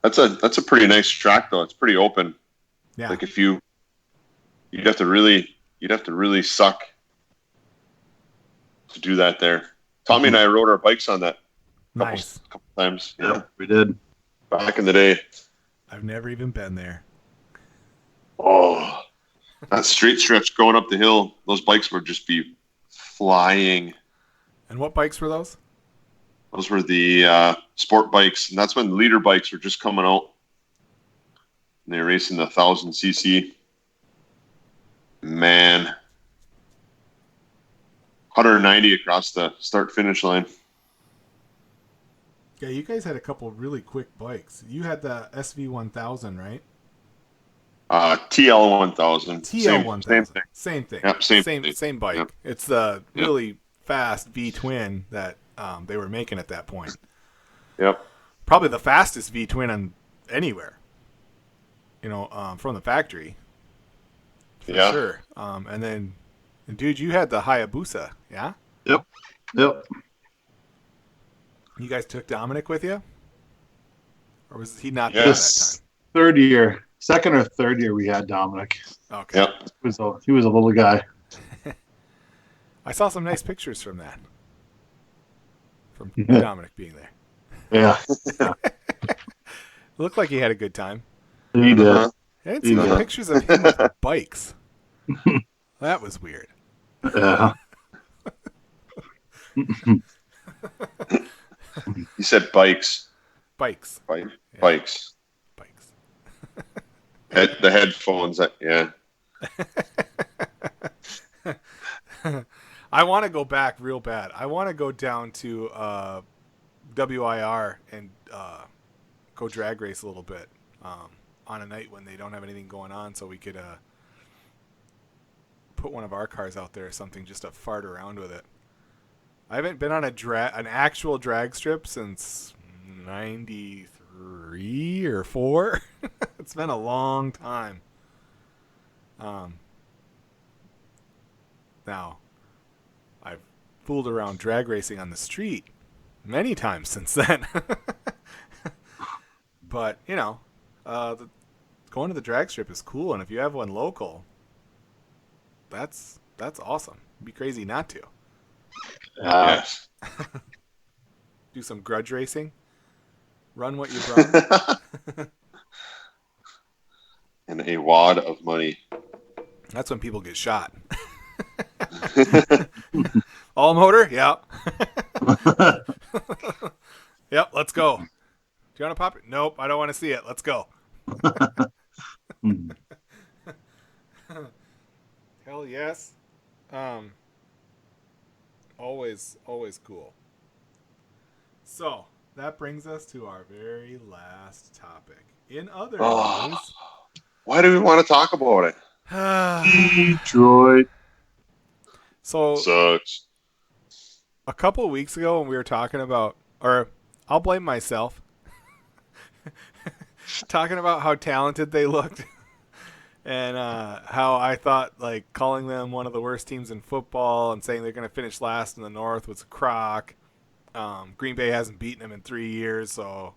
That's a pretty nice track though. It's pretty open. Yeah. Like if you'd have to really suck to do that there. Tommy and I rode our bikes on that Nice. couple times. Yeah, we did. Back in the day. I've never even been there. Oh, that straight stretch going up the hill, those bikes would just be flying. And what bikes were those? Those were the sport bikes, and that's when the leader bikes were just coming out. And they were racing the 1000cc. Man, 190 across the start-finish line. Yeah, you guys had a couple really quick bikes. You had the SV1000, right? TL1000. TL1000. Same thing. Yep, same bike. Yep. It's the really fast V-twin that they were making at that point. Yep. Probably the fastest V-twin on anywhere. You know, from the factory. For sure. And then, dude, you had the Hayabusa, yeah? Yep. You guys took Dominic with you? Or was he not there that time? Third year. second or third year we had Dominic. Okay. Yep. He was a little guy. I saw some nice pictures from that. From Yeah. Dominic being there. Yeah. It looked like he had a good time. He did. Uh-huh. I didn't see any Uh-huh. pictures of him with bikes. That was weird. Yeah. You said bikes. Bikes. Bike. Yeah. Bikes. Bikes. The headphones. Yeah. I want to go back real bad. I want to go down to WIR and go drag race a little bit on a night when they don't have anything going on, so we could put one of our cars out there or something just to fart around with it. I haven't been on an actual drag strip since 93 or 4. It's been a long time. Now, I've fooled around drag racing on the street many times since then. But, going to the drag strip is cool, and if you have one local, that's awesome. It'd be crazy not to. Yes. Do some grudge racing. Run what you brung. And a wad of money. That's when people get shot. All motor? Yep. Yep, let's go. Do you want to pop it? Nope, I don't want to see it. Let's go. Hell yes. Always cool. So, that brings us to our very last topic. In other news... Why do we want to talk about it? Detroit. So, Sucks. a couple of weeks ago when we were talking about... Or, I'll blame myself. Talking about how talented they looked. And how I thought, like, calling them one of the worst teams in football and saying they're going to finish last in the North was a crock. Green Bay hasn't beaten them in 3 years, so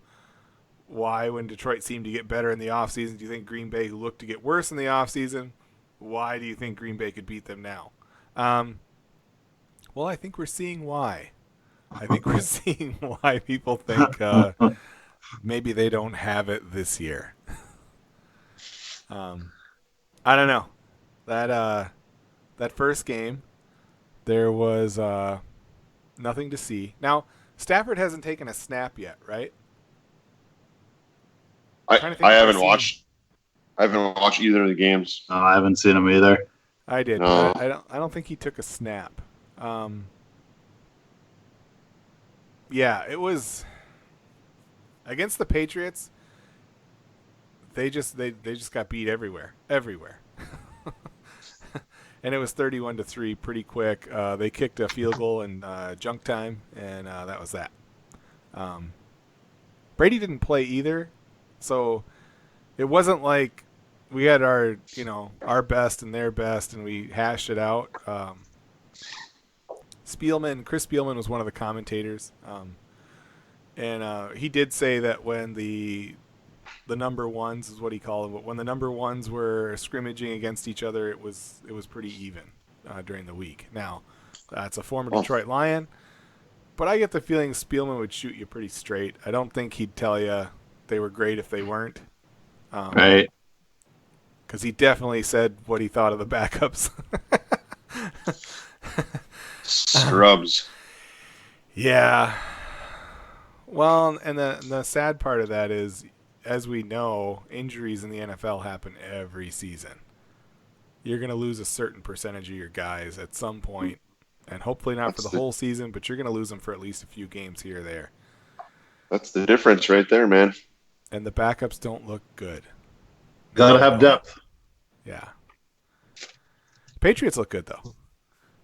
why, when Detroit seemed to get better in the offseason, do you think Green Bay, who looked to get worse in the offseason, why do you think Green Bay could beat them now? Well, I think we're seeing why. I think we're seeing why people think maybe they don't have it this year. I don't know. That first game, there was nothing to see. Now, Stafford hasn't taken a snap yet, right? I haven't watched either of the games. No, I haven't seen him either. I did. No. But I don't think he took a snap. Yeah, it was against the Patriots. They just got beat everywhere. And it was 31-3 pretty quick. They kicked a field goal in junk time, and that was that. Brady didn't play either, so it wasn't like we had our best and their best, and we hashed it out. Chris Spielman was one of the commentators, and he did say that when the number ones is what he called it, but when the number ones were scrimmaging against each other, it was pretty even during the week. Now, that's a former Detroit Lion, but I get the feeling Spielman would shoot you pretty straight. I don't think he'd tell you they were great if they weren't. Right. Because he definitely said what he thought of the backups. Scrubs. Yeah. Well, and the sad part of that is, as we know, injuries in the NFL happen every season. You're going to lose a certain percentage of your guys at some point, and hopefully not for the whole season, but you're going to lose them for at least a few games here or there. That's the difference right there, man. And the backups don't look good. Gotta have depth. Yeah. Patriots look good, though.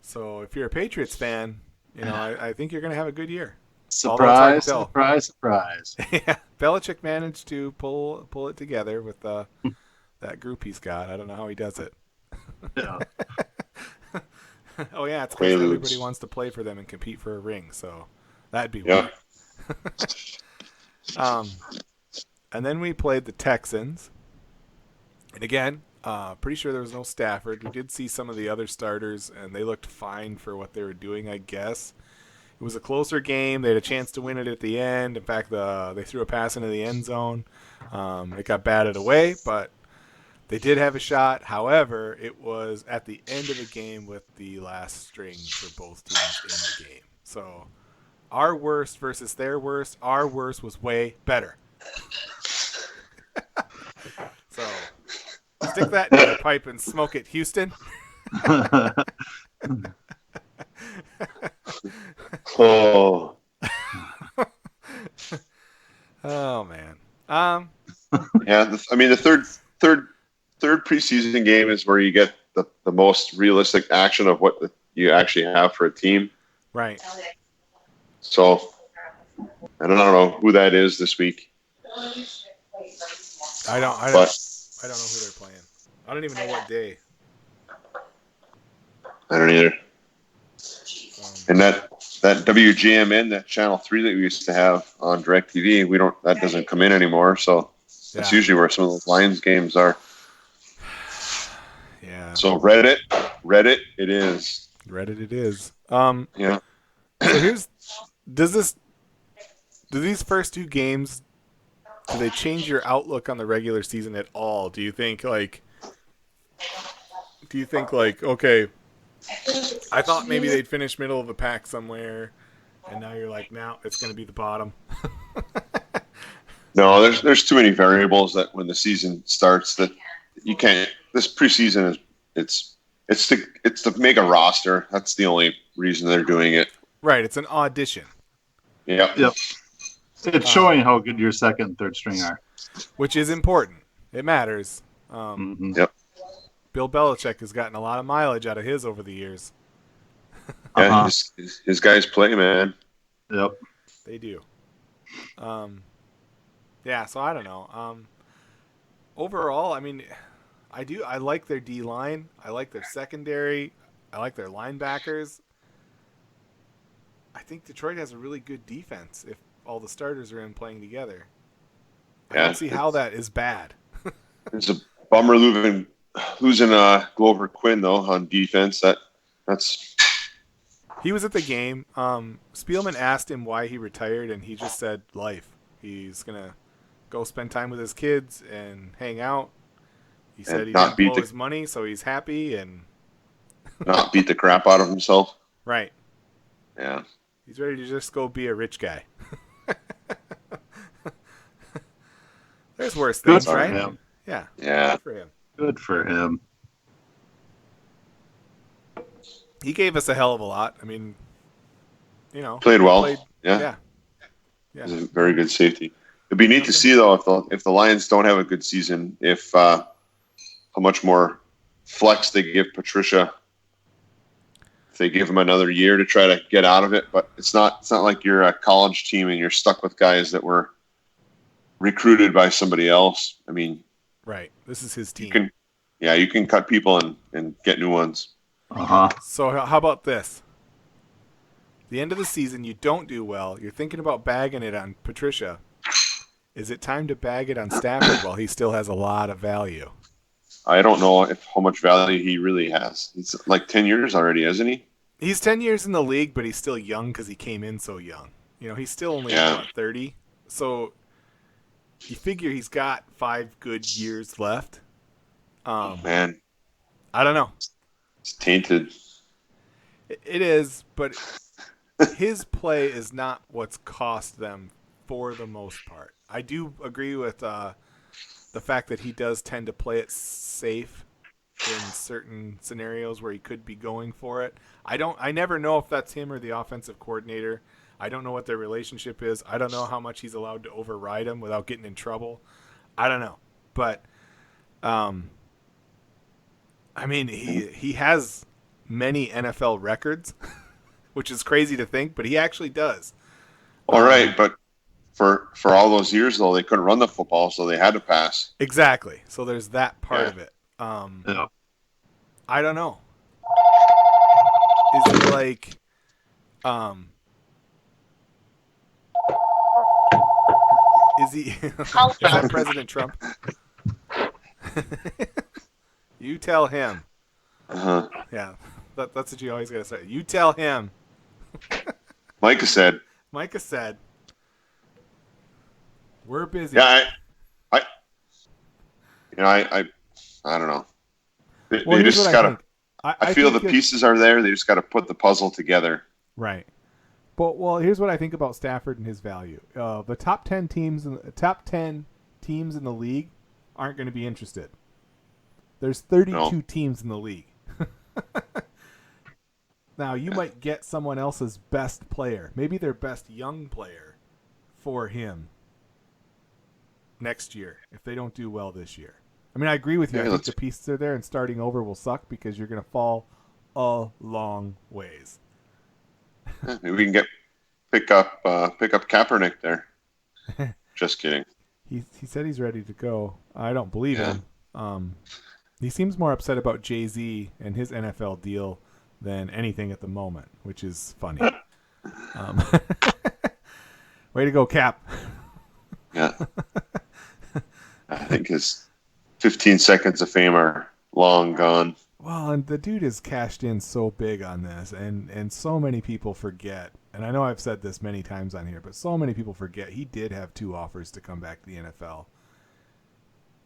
So if you're a Patriots fan, I think you're going to have a good year. Surprise. Yeah, Belichick managed to pull it together with that group he's got. I don't know how he does it. Yeah. Oh yeah, it's because everybody wants to play for them and compete for a ring, so that'd be Yeah. weird. And then we played the Texans, And again, pretty sure there was no Stafford. We did see some of the other starters, and they looked fine for what they were doing, I guess. It was a closer game. They had a chance to win it at the end. In fact, they threw a pass into the end zone. It got batted away, but they did have a shot. However, it was at the end of the game with the last string for both teams in the game. So our worst versus their worst. Our worst was way better. So stick that in your pipe and smoke it, Houston. Oh, Oh man. yeah. The third preseason game is where you get the most realistic action of what you actually have for a team. Right. So I don't know who that is this week. I don't know who they're playing. I don't even know what day. I don't either. And that WGMN, that Channel 3 that we used to have on DirecTV, that doesn't come in anymore. So that's usually where some of those Lions games are. Yeah. So Reddit it is. Reddit it is. Yeah. So do these first two games, do they change your outlook on the regular season at all? Do you think like, okay, I thought maybe they'd finish middle of the pack somewhere, and now you're like, now it's going to be the bottom. No, there's too many variables that when the season starts that you can't. This preseason it's to make a roster. That's the only reason they're doing it. Right, it's an audition. Yep. It's showing how good your second and third string are, which is important. It matters. Yep. Bill Belichick has gotten a lot of mileage out of his over the years. Yeah, his guys play, man. Yep. They do. Yeah, so I don't know. Overall, I mean, I like their D-line. I like their secondary. I like their linebackers. I think Detroit has a really good defense if all the starters are in playing together. I don't see how that is bad. It's a bummer losing Glover Quinn, though, on defense. That's... He was at the game. Spielman asked him why he retired, and he just said life. He's going to go spend time with his kids and hang out. He said he didn't blow his money, so he's happy and not beat the crap out of himself. Right. Yeah. He's ready to just go be a rich guy. There's worse things, right? Him. Yeah. Yeah. Good for him. Good for him. He gave us a hell of a lot. I mean, played well. Yeah. Yeah. He's a very good safety. It'd be neat to see, though, if the Lions don't have a good season, how much more flex they give Patricia. If they give him another year to try to get out of it, but it's not like you're a college team and you're stuck with guys that were recruited by somebody else. I mean, right. This is his team. You can cut people and get new ones. So how about this? The end of the season, you don't do well. You're thinking about bagging it on Patricia. Is it time to bag it on Stafford while he still has a lot of value? I don't know how much value he really has. He's like 10 years already, isn't he? He's 10 years in the league, but he's still young because he came in so young. He's still only 30. So you figure he's got 5 good years left. Man, I don't know. It's tainted. It is, but his play is not what's cost them for the most part. I do agree with the fact that he does tend to play it safe in certain scenarios where he could be going for it. I never know if that's him or the offensive coordinator. I don't know what their relationship is. I don't know how much he's allowed to override him without getting in trouble. I don't know. But I mean, he has many NFL records, which is crazy to think, but he actually does. All right, but for all those years, though, they couldn't run the football, so they had to pass. Exactly. So there's that part of it. I don't know. Is he like, is he? Is that President Trump? You tell him. Uh-huh. Yeah, that's what you always got to say. You tell him. Micah said, Micah said, we're busy. "Yeah, I, I don't know. Well, They here's what just I gotta. think. I I feel the think pieces are there. They just got to put the puzzle together. right. But well, here's what I think about Stafford and his value. The top 10 teams in the league aren't going to be interested. There's No, 32 teams in the league. Now you might get someone else's best player, maybe their best young player, for him next year if they don't do well this year. I mean, I agree with you. hey, I think let's. the pieces are there, and starting over will suck because you're going to fall a long ways. Maybe we can pick up Kaepernick there. Just kidding. He said he's ready to go. I don't believe Yeah. him. He seems more upset about Jay-Z and his NFL deal than anything at the moment, which is funny. Um, way to go, Cap. Yeah. I think his 15 seconds of fame are long gone. Well, and the dude has cashed in so big on this, and so many people forget. And I know I've said this many times on here, but so many people forget he did have 2 offers to come back to the NFL,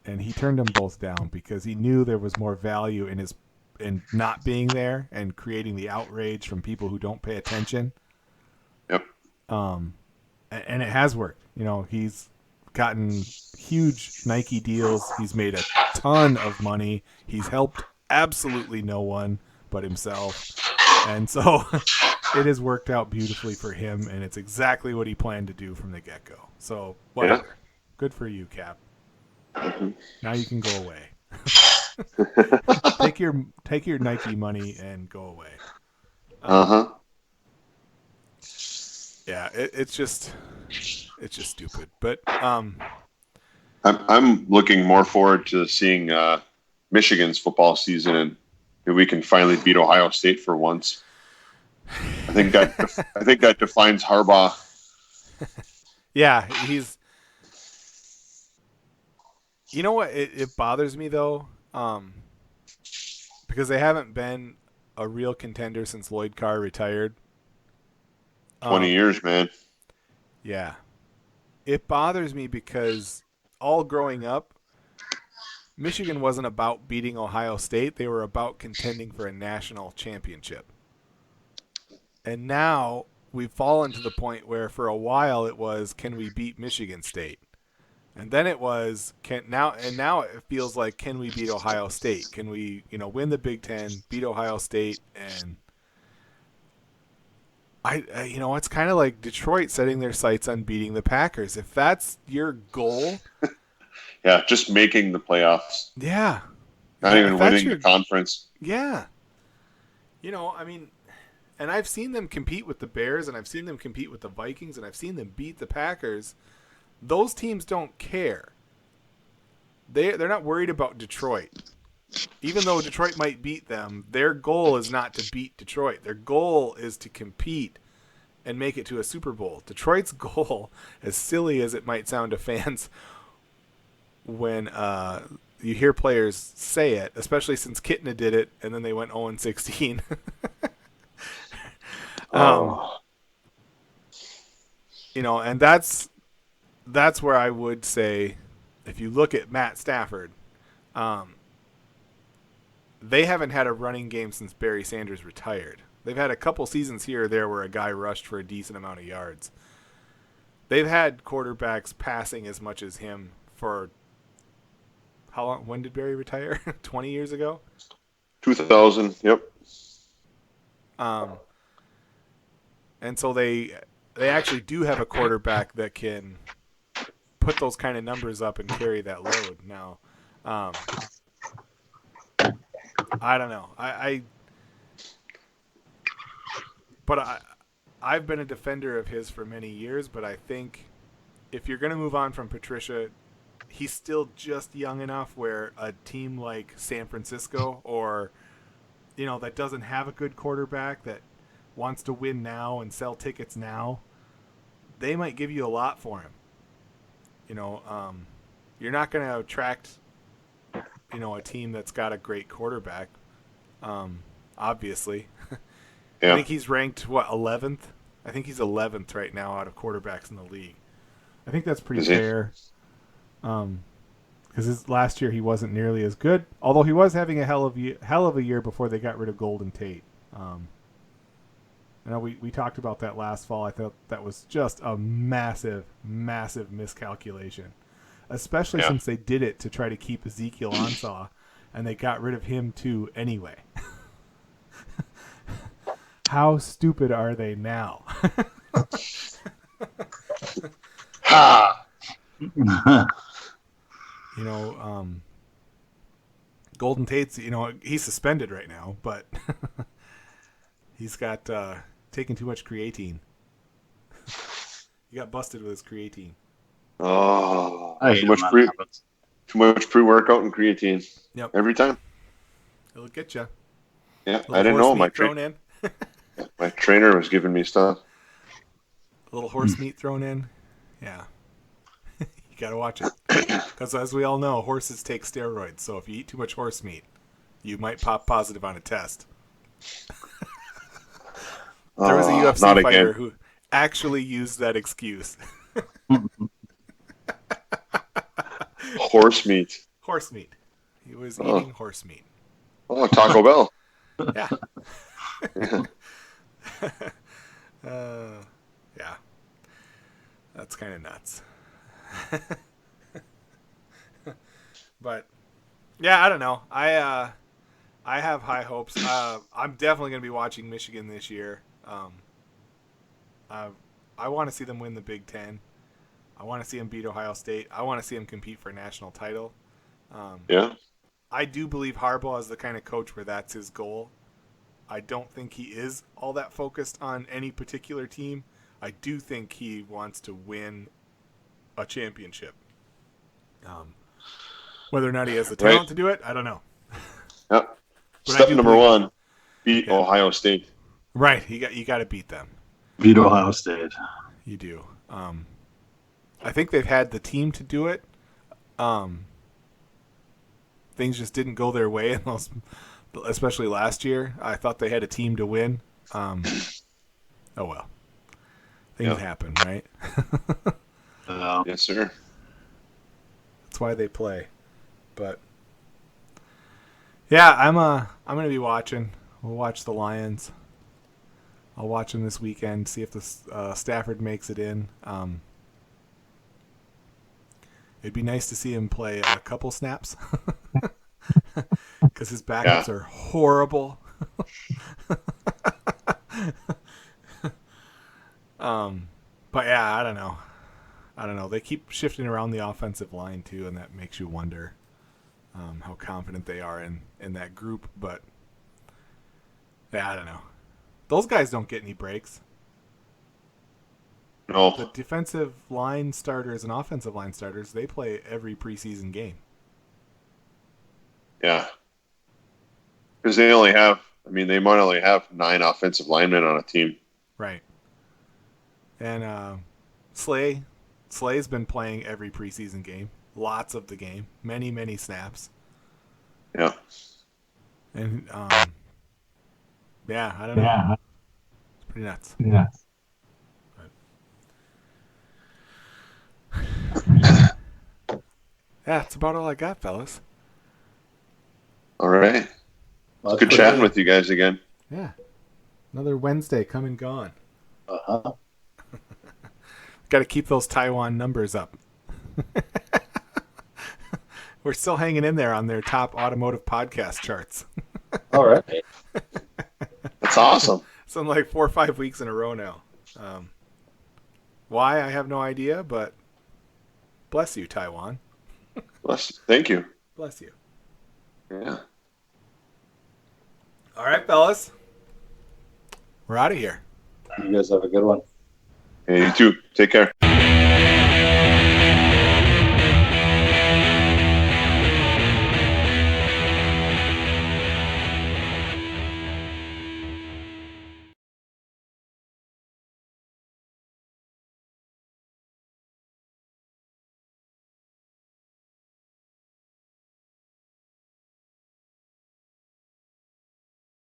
and he turned them both down because he knew there was more value in not being there and creating the outrage from people who don't pay attention. Yep. And it has worked. You know, he's gotten huge Nike deals. He's made a ton of money. He's helped absolutely no one but himself. And so it has worked out beautifully for him, and it's exactly what he planned to do from the get-go. So, whatever. Yeah. Good for you, Cap. Mm-hmm. Now you can go away. take your Nike money and go away. Uh-huh. Yeah, it's just stupid. But I'm looking more forward to seeing Michigan's football season, and maybe we can finally beat Ohio State for once. I think that defines Harbaugh. yeah, he's. You know what? It bothers me though, because they haven't been a real contender since Lloyd Carr retired. 20 years, man. Yeah, it bothers me because all growing up, Michigan wasn't about beating Ohio State. They were about contending for a national championship. And now we've fallen to the point where for a while it was, can we beat Michigan State? And then it was, now it feels like, can we beat Ohio State? Can we, win the Big Ten, beat Ohio State? And it's kind of like Detroit setting their sights on beating the Packers. If that's your goal, Yeah, just making the playoffs. yeah, Not even winning the conference. Yeah. I mean, and I've seen them compete with the Bears, and I've seen them compete with the Vikings, and I've seen them beat the Packers. Those teams don't care. They're not worried about Detroit. Even though Detroit might beat them, their goal is not to beat Detroit. Their goal is to compete and make it to a Super Bowl. Detroit's goal, as silly as it might sound to fans when you hear players say it, especially since Kitna did it and then they went 0-16. And that's where I would say, if you look at Matt Stafford, they haven't had a running game since Barry Sanders retired. They've had a couple seasons here or there where a guy rushed for a decent amount of yards. They've had quarterbacks passing as much as him for how long? When did Barry retire? 20 years ago? 2000, yep. And so they actually do have a quarterback that can put those kind of numbers up and carry that load. Now, I don't know. I've been a defender of his for many years, but I think if you're going to move on from Patricia, he's still just young enough where a team like San Francisco or, that doesn't have a good quarterback that wants to win now and sell tickets now, they might give you a lot for him. You're not going to attract a team that's got a great quarterback. Obviously, Yeah. I think he's ranked 11th. I think he's 11th right now out of quarterbacks in the league. I think that's pretty Is he? fair. Because last year he wasn't nearly as good, although he was having a hell of a year before they got rid of Golden Tate. I know we talked about that last fall. I thought that was just a massive, massive miscalculation, especially since they did it to try to keep Ezekiel Ansah, and they got rid of him too anyway. How stupid are they now? Ha! Golden Tate's, he's suspended right now, but he's got taken too much creatine. He got busted with his creatine. Oh, I hate too much pre-workout and creatine. Yep. Every time. It'll get you. Yeah, I didn't know. My trainer was giving me stuff. A little horse meat thrown in. Yeah. You got to watch it. Because as we all know, horses take steroids. So if you eat too much horse meat, you might pop positive on a test. There was a UFC fighter who actually used that excuse. Horse meat. Horse meat. He was eating horse meat. Oh, Taco Bell. Yeah. Yeah. That's kind of nuts. But yeah, I don't know. I have high hopes. I'm definitely going to be watching Michigan this year. I want to see them win the Big Ten. I want to see them beat Ohio State. I want to see them compete for a national title. Yeah. I do believe Harbaugh is the kind of coach where that's his goal. I don't think he is all that focused on any particular team. I do think he wants to win a championship. Whether or not he has the talent to do it, I don't know. Yep. But Step number one, beat Ohio State. Right. You got to beat them. Beat Ohio State. You do. I think they've had the team to do it. Things just didn't go their way, especially last year. I thought they had a team to win. Oh well. Things happen, right? Yes, sir. That's why they play. But yeah, I'm gonna be watching. We'll watch the Lions. I'll watch them this weekend. See if the Stafford makes it in. It'd be nice to see him play a couple snaps because his backups are horrible. But yeah, I don't know. They keep shifting around the offensive line too, and that makes you wonder how confident they are in that group. But yeah, I don't know. Those guys don't get any breaks. No. The defensive line starters and offensive line starters, they play every preseason game. Yeah. Because they might only have 9 offensive linemen on a team. Right. And Slay's been playing every preseason game. Lots of the game. Many, many snaps. Yeah. And, yeah, I don't know. Yeah. It's pretty nuts. Yeah. Yeah, that's about all I got, fellas. All right. Good chatting with you guys again. Yeah. Another Wednesday come and gone. Uh-huh. Got to keep those Taiwan numbers up. We're still hanging in there on their top automotive podcast charts. All right. That's awesome. Some like 4 or 5 weeks in a row now. Why, I have no idea, but bless you, Taiwan. Thank you. Bless you. Yeah. All right, fellas. We're out of here. You guys have a good one. Hey, you too. Take care.